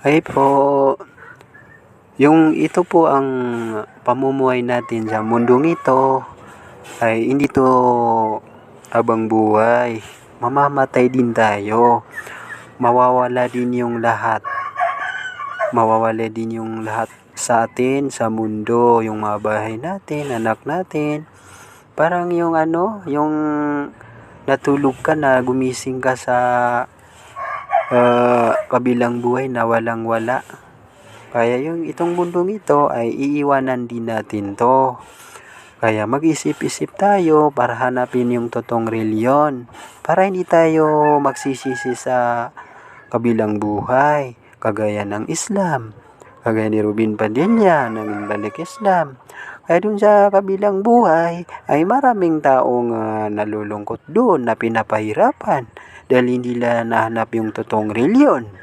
Ay po, yung ito po ang pamumuhay natin sa mundong ito ay hindi to habang buhay. Mamamatay din tayo. Mawawala din yung lahat. Mawawala din yung lahat sa atin, sa mundo, yung mga bahay natin, anak natin. Parang yung yung natulog ka na, gumising ka sa kabilang buhay na walang wala. Kaya yung itong mundong ito ay iiwanan din natin to. Kaya mag-isip-isip tayo para hanapin yung totoong reliyon. Para hindi tayo magsisisi sa kabilang buhay. Kagaya ng Islam. Kagaya ni Ruben Padilla, nagbalik Islam. Kaya dun sa kabilang buhay ay maraming taong nalulungkot doon na pinapahirapan dahil hindi nila nahanap yung totoong reliyon.